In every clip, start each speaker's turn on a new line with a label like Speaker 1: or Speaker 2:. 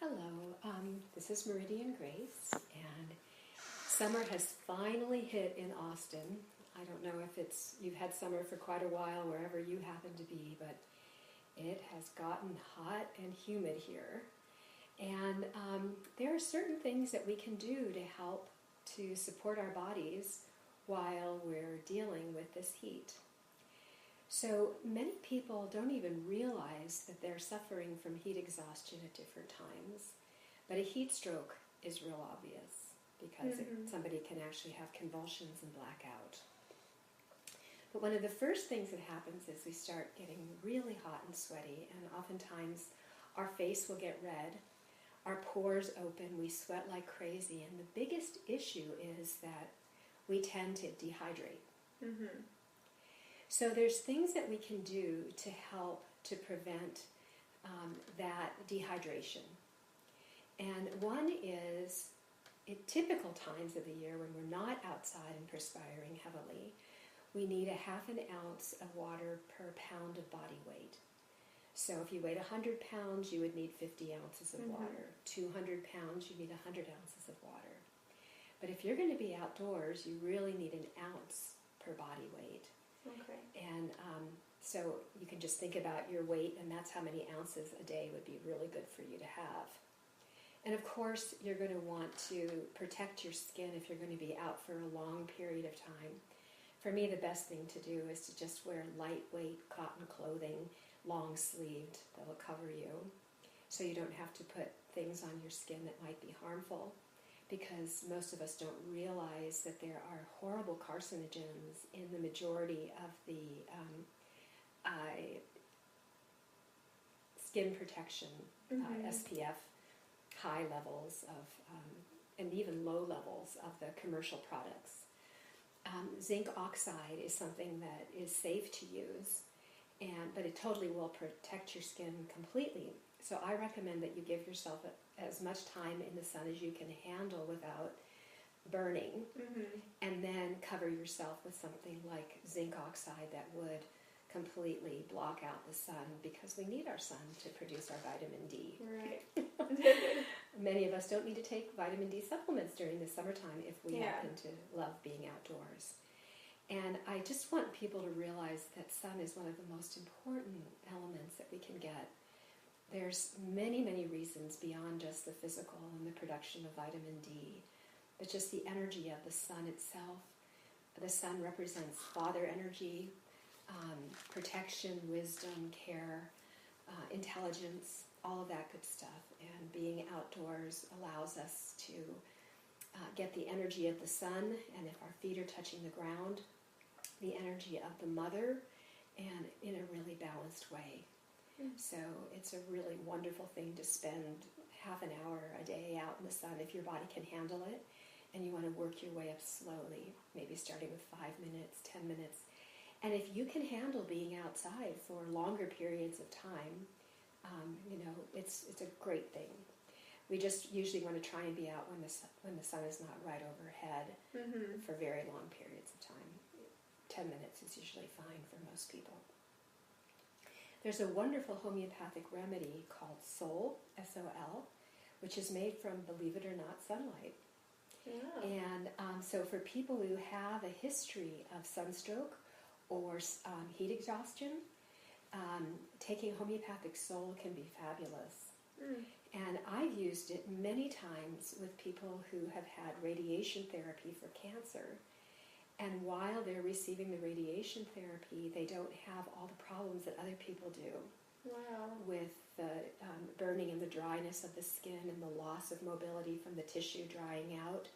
Speaker 1: Hello, this is Meridian Grace, and summer has finally hit in Austin. I don't know if you've had summer for quite a while wherever you happen to be, but it has gotten hot and humid here. And there are certain things that we can do to help to support our bodies while we're dealing with this heat. So many people don't even realize that they're suffering from heat exhaustion at different times, but a heat stroke is real obvious because somebody can actually have convulsions and blackout. But one of the first things that happens is we start getting really hot and sweaty, and oftentimes our face will get red, our pores open, we sweat like crazy, and the biggest issue is that we tend to dehydrate. So there's things that we can do to help to prevent that dehydration. And one is, at typical times of the year when we're not outside and perspiring heavily, we need a half an ounce of water per pound of body weight. So if you weighed 100 pounds, you would need 50 ounces of water. 200 pounds, you need 100 ounces of water. But if you're going to be outdoors, you really need an ounce per body weight.
Speaker 2: Okay.
Speaker 1: And so you can just think about your weight, and that's how many ounces a day would be really good for you to have. And of course, you're going to want to protect your skin if you're going to be out for a long period of time. For me, the best thing to do is to just wear lightweight cotton clothing, long-sleeved, that'll cover you, so you don't have to put things on your skin that might be harmful. Because most of us don't realize that there are horrible carcinogens in the majority of the skin protection, SPF, high levels of, and even low levels of the commercial products. Zinc oxide is something that is safe to use, but it totally will protect your skin completely. So I recommend that you give yourself as much time in the sun as you can handle without burning, and then cover yourself with something like zinc oxide that would completely block out the sun, because we need our sun to produce our vitamin D.
Speaker 2: Right.
Speaker 1: Many of us don't need to take vitamin D supplements during the summertime if we happen to love being outdoors. And I just want people to realize that sun is one of the most important elements that we can get. There's many, many reasons beyond just the physical and the production of vitamin D, but just the energy of the sun itself. The sun represents father energy, protection, wisdom, care, intelligence, all of that good stuff. And being outdoors allows us to get the energy of the sun, and if our feet are touching the ground, the energy of the mother, and in a really balanced way. So it's a really wonderful thing to spend half an hour a day out in the sun if your body can handle it, and you want to work your way up slowly, maybe starting with 5 minutes, 10 minutes. And if you can handle being outside for longer periods of time, it's a great thing. We just usually want to try and be out when the sun is not right overhead for very long periods of time. 10 minutes is usually fine for most people. There's a wonderful homeopathic remedy called Sol, S-O-L, which is made from, believe it or not, sunlight.
Speaker 2: Yeah.
Speaker 1: And so for people who have a history of sunstroke or heat exhaustion, taking homeopathic Sol can be fabulous. And I've used it many times with people who have had radiation therapy for cancer. And while they're receiving the radiation therapy, they don't have all the problems that other people do.
Speaker 2: Wow.
Speaker 1: With the burning and the dryness of the skin and the loss of mobility from the tissue drying out.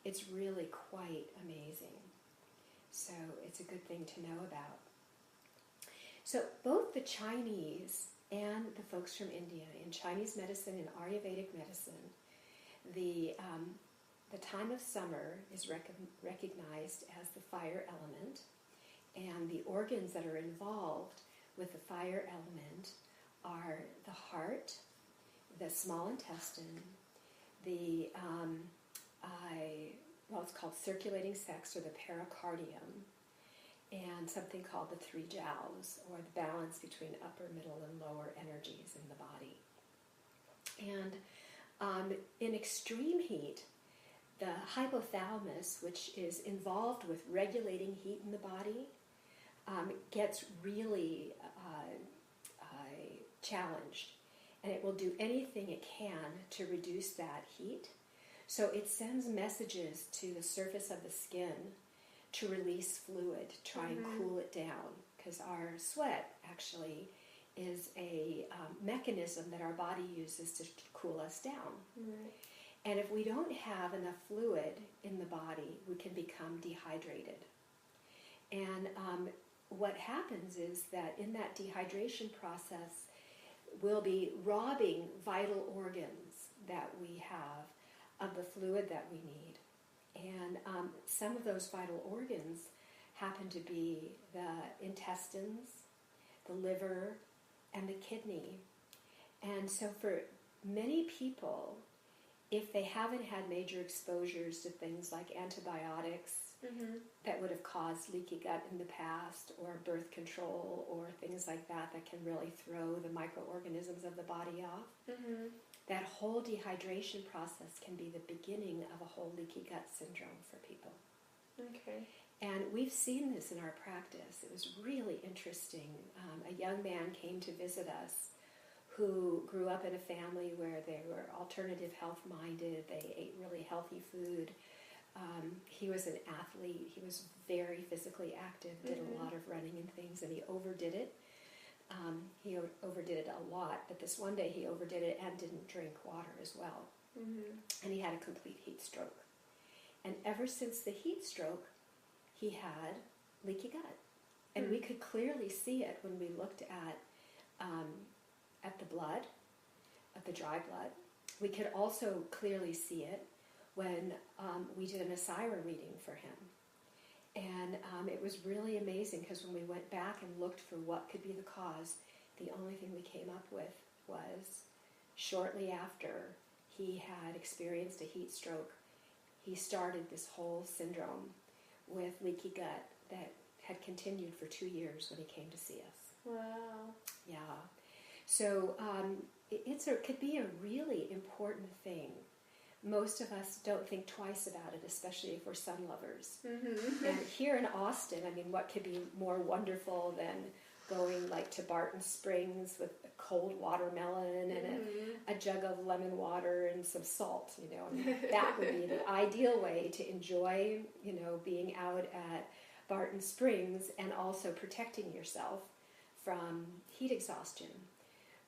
Speaker 1: It's really quite amazing. So it's a good thing to know about. So both the Chinese and the folks from India, in Chinese medicine and Ayurvedic medicine, the time of summer is recognized as the fire element, and the organs that are involved with the fire element are the heart, the small intestine, the it's called circulating sex, or the pericardium, and something called the three jowls, or the balance between upper, middle, and lower energies in the body. And in extreme heat, the hypothalamus, which is involved with regulating heat in the body, gets really challenged. And it will do anything it can to reduce that heat. So it sends messages to the surface of the skin to release fluid, to try and cool it down. Because our sweat actually is a mechanism that our body uses to cool us down.
Speaker 2: Right.
Speaker 1: And if we don't have enough fluid in the body, we can become dehydrated. And what happens is that in that dehydration process, we'll be robbing vital organs that we have of the fluid that we need. And some of those vital organs happen to be the intestines, the liver, and the kidney. And so for many people, if they haven't had major exposures to things like antibiotics that would have caused leaky gut in the past, or birth control, or things like that that can really throw the microorganisms of the body off, that whole dehydration process can be the beginning of a whole leaky gut syndrome for people.
Speaker 2: Okay.
Speaker 1: And we've seen this in our practice. It was really interesting. A young man came to visit us who grew up in a family where they were alternative health minded. They ate really healthy food. He was an athlete. He was very physically active, did a lot of running and things, and he overdid it. He overdid it a lot, but this one day he overdid it and didn't drink water as well. And he had a complete heat stroke. And ever since the heat stroke, he had leaky gut. And we could clearly see it when we looked at the blood, at the dry blood. We could also clearly see it when we did an Asira reading for him. And it was really amazing, because when we went back and looked for what could be the cause, the only thing we came up with was shortly after he had experienced a heat stroke, he started this whole syndrome with leaky gut that had continued for 2 years when he came to see us.
Speaker 2: Wow.
Speaker 1: Yeah. So it could be a really important thing. Most of us don't think twice about it, especially if we're sun lovers. And here in Austin, I mean, what could be more wonderful than going like to Barton Springs with a cold watermelon and a jug of lemon water and some salt, you know? And that would be the ideal way to enjoy, you know, being out at Barton Springs and also protecting yourself from heat exhaustion.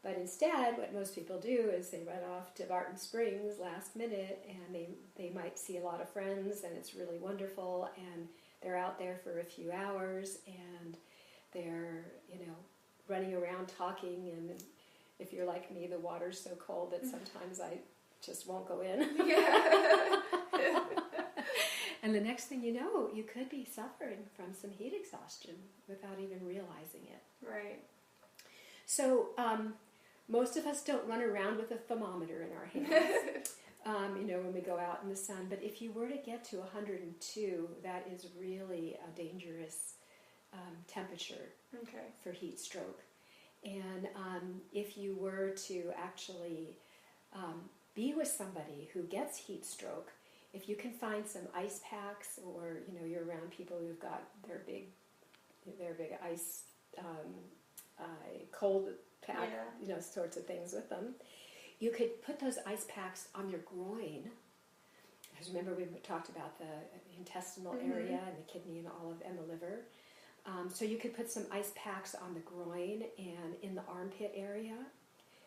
Speaker 1: But instead, what most people do is they run off to Barton Springs last minute, and they might see a lot of friends, and it's really wonderful, and they're out there for a few hours, and they're, you know, running around talking, and if you're like me, the water's so cold that sometimes I just won't go in.
Speaker 2: Yeah.
Speaker 1: And the next thing you know, you could be suffering from some heat exhaustion without even realizing it.
Speaker 2: Right.
Speaker 1: So, most of us don't run around with a thermometer in our hands, you know, when we go out in the sun. But if you were to get to 102, that is really a dangerous temperature for heat stroke. And if you were to actually be with somebody who gets heat stroke, if you can find some ice packs, or, you know, you're around people who've got their big ice cold pack, you know, sorts of things with them. You could put those ice packs on your groin. Because remember, we talked about the intestinal area and the kidney and and the liver. So you could put some ice packs on the groin and in the armpit area.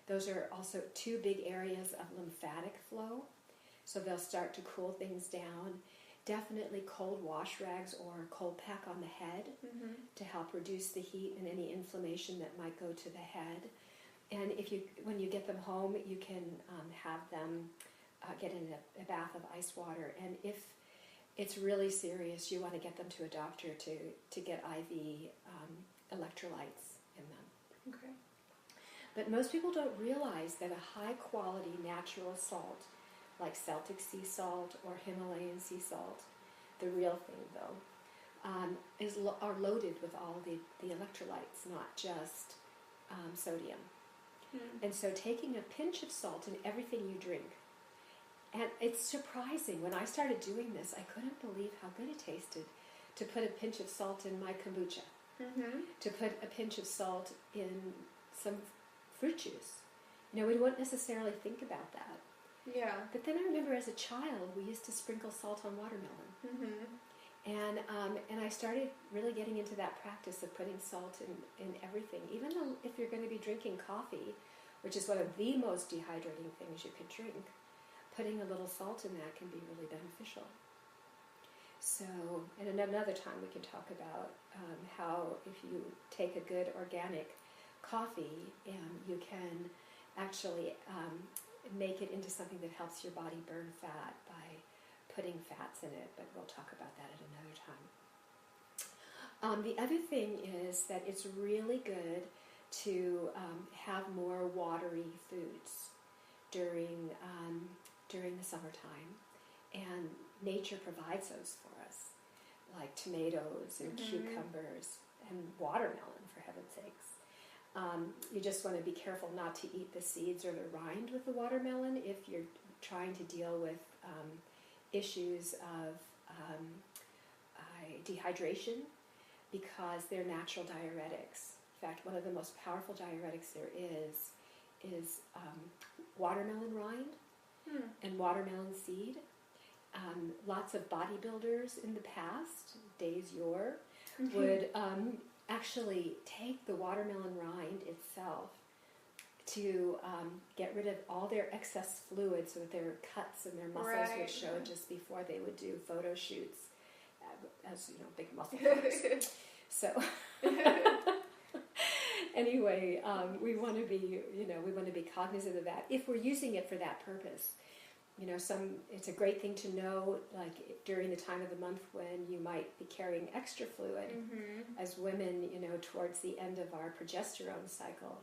Speaker 1: Those are also two big areas of lymphatic flow. So they'll start to cool things down. Definitely cold wash rags or cold pack on the head to help reduce the heat and any inflammation that might go to the head. And when you get them home, you can have them get in a bath of ice water. And if it's really serious, you want to get them to a doctor to get IV electrolytes in them.
Speaker 2: Okay.
Speaker 1: But most people don't realize that a high-quality natural salt, like Celtic sea salt or Himalayan sea salt, the real thing though, are loaded with all the electrolytes, not just sodium. And so taking a pinch of salt in everything you drink, And it's surprising. When I started doing this, I couldn't believe how good it tasted to put a pinch of salt in my kombucha, to put a pinch of salt in some fruit juice. You know, we wouldn't necessarily think about that.
Speaker 2: Yeah.
Speaker 1: But then I remember as a child, we used to sprinkle salt on watermelon. And I started really getting into that practice of putting salt in everything. Even though if you're going to be drinking coffee, which is one of the most dehydrating things you could drink, putting a little salt in that can be really beneficial. So, and another time we can talk about how if you take a good organic coffee, you can actually make it into something that helps your body burn fat by putting fats in it, but we'll talk about that at another time. The other thing is that it's really good to have more watery foods during the summertime, and nature provides those for us, like tomatoes and cucumbers and watermelon, for heaven's sakes. You just want to be careful not to eat the seeds or the rind with the watermelon if you're trying to deal with issues of dehydration, because they're natural diuretics. In fact, one of the most powerful diuretics there is watermelon rind and watermelon seed. Lots of bodybuilders in the past, days yore, would actually take the watermelon rind itself to get rid of all their excess fluid so that their cuts and their muscles would show just before they would do photo shoots, as you know, big muscle photos. So anyway, we want to be cognizant of that if we're using it for that purpose. You know, it's a great thing to know, like during the time of the month when you might be carrying extra fluid. As women, you know, towards the end of our progesterone cycle,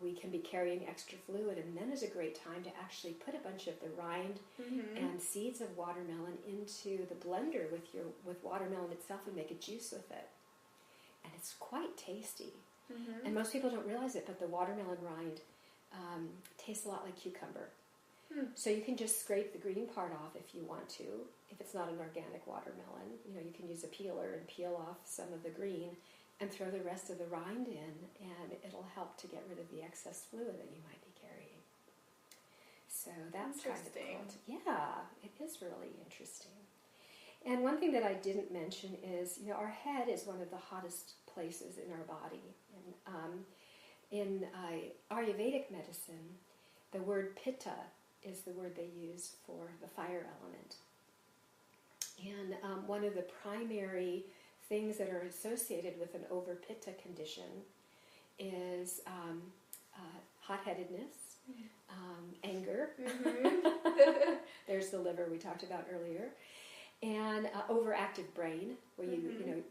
Speaker 1: we can be carrying extra fluid, and then is a great time to actually put a bunch of the rind and seeds of watermelon into the blender with watermelon itself and make a juice with it. And it's quite tasty. And most people don't realize it, but the watermelon rind tastes a lot like cucumber. So you can just scrape the green part off if you want to. If it's not an organic watermelon, you know, you can use a peeler and peel off some of the green and throw the rest of the rind in, and it'll help to get rid of the excess fluid that you might be carrying. So that's
Speaker 2: interesting.
Speaker 1: Kind of cool. Yeah, it is really interesting. And one thing that I didn't mention is, you know, our head is one of the hottest places in our body. And in Ayurvedic medicine, the word Pitta is the word they use for the fire element. And one of the primary things that are associated with an over-Pitta condition is hot-headedness, anger. There's the liver we talked about earlier. And overactive brain, where you know,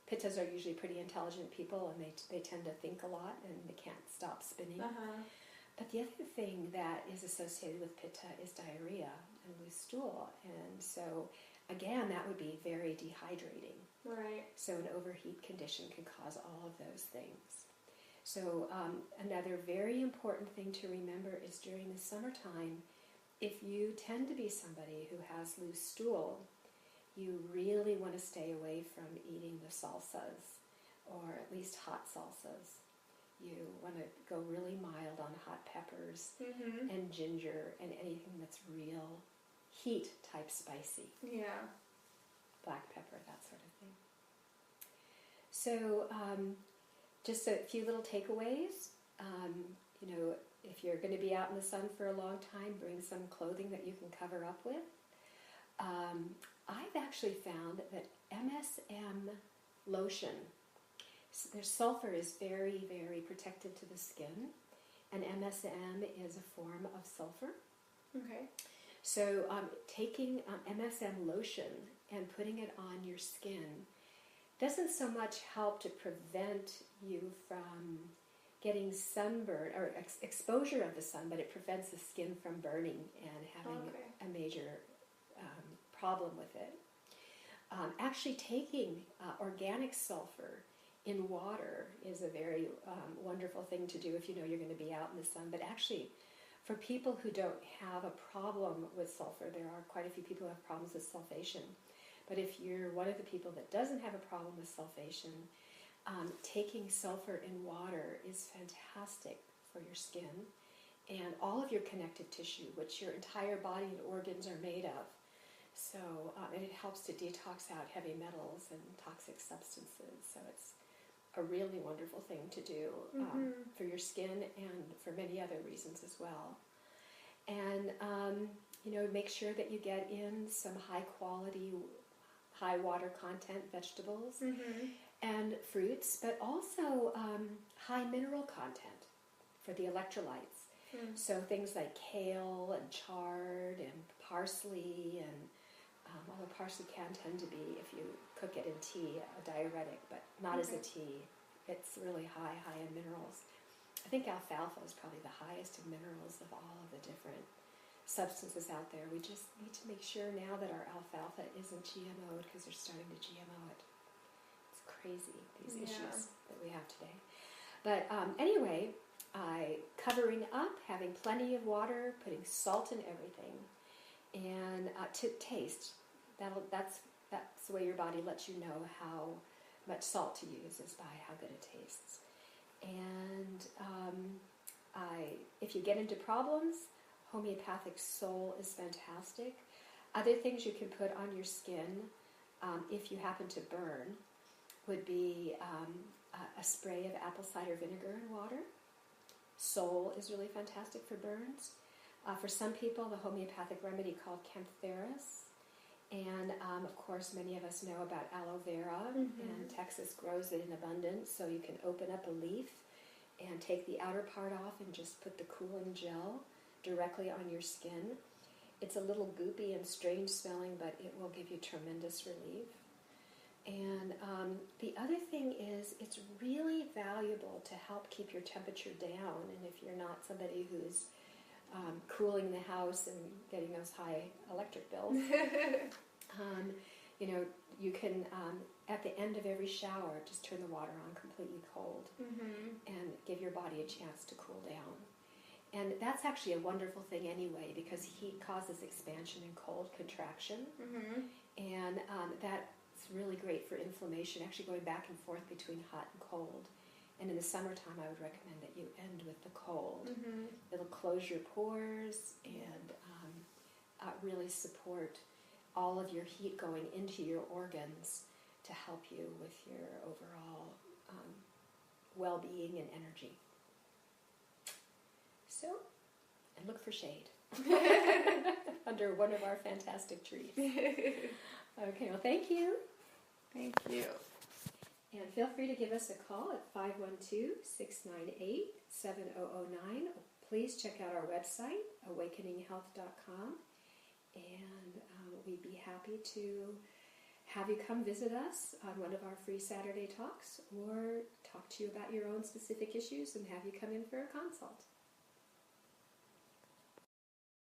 Speaker 1: Pittas are usually pretty intelligent people, and they tend to think a lot, and they can't stop spinning. But the other thing that is associated with Pitta is diarrhea and loose stool. And so, again, that would be very dehydrating. Right. So an overheat condition can cause all of those things. So another very important thing to remember is during the summertime, if you tend to be somebody who has loose stool, you really want to stay away from eating the salsas, or at least hot salsas. You want to go really mild on hot peppers and ginger and anything that's real heat type spicy. Yeah. Black pepper, that sort of thing. So just a few little takeaways. You know, if you're going to be out in the sun for a long time, bring some clothing that you can cover up with. I've actually found that MSM lotion, their sulfur is very, very protective to the skin, and MSM is a form of sulfur. Okay. So taking MSM lotion and putting it on your skin doesn't so much help to prevent you from getting sunburn or exposure of the sun, but it prevents the skin from burning and having a major problem with it. Actually taking organic sulfur in water is a very wonderful thing to do if you know you're going to be out in the sun, but actually For people who don't have a problem with sulfur, there are quite a few people who have problems with sulfation. But if you're one of the people that doesn't have a problem with sulfation, taking sulfur in water is fantastic for your skin and all of your connective tissue, which your entire body and organs are made of. So, and it helps to detox out heavy metals and toxic substances. So it's a really wonderful thing to do for your skin and for many other reasons as well. And, make sure that you get in some high quality, high water content vegetables and fruits, but also high mineral content for the electrolytes. So things like kale and chard and parsley, and although parsley can tend to be, if you cook it in tea, a diuretic, but not as a tea. It's really high in minerals. I think alfalfa is probably the highest in minerals of all of the different substances out there. We just need to make sure now that our alfalfa isn't GMO'd, because they're starting to GMO it. It's crazy, these issues that we have today. But anyway, covering up, having plenty of water, putting salt in everything, and to taste. That's the way your body lets you know how much salt to use, is by how good it tastes. And if you get into problems, homeopathic Sol is fantastic. Other things you can put on your skin, if you happen to burn, would be a spray of apple cider vinegar and water. Sol is really fantastic for burns. For some people, the homeopathic remedy called Cantheris. And, of course, many of us know about aloe vera, and Texas grows it in abundance, so you can open up a leaf and take the outer part off and just put the cooling gel directly on your skin. It's a little goopy and strange smelling, but it will give you tremendous relief. And the other thing is, it's really valuable to help keep your temperature down. And if you're not somebody who's cooling the house and getting those high electric bills, you can, at the end of every shower, just turn the water on completely cold and give your body a chance to cool down. And that's actually a wonderful thing anyway, because heat causes expansion and cold contraction. And that's really great for inflammation, actually going back and forth between hot and cold. And in the summertime, I would recommend that you end with the cold. It'll close your pores and really support all of your heat going into your organs to help you with your overall well-being and energy. So, and look for shade under one of our fantastic trees. Okay, well, thank you.
Speaker 2: Thank you.
Speaker 1: And feel free to give us a call at 512-698-7009. Please check out our website, awakeninghealth.com, and we'd be happy to have you come visit us on one of our free Saturday talks, or talk to you about your own specific issues and have you come in for a consult.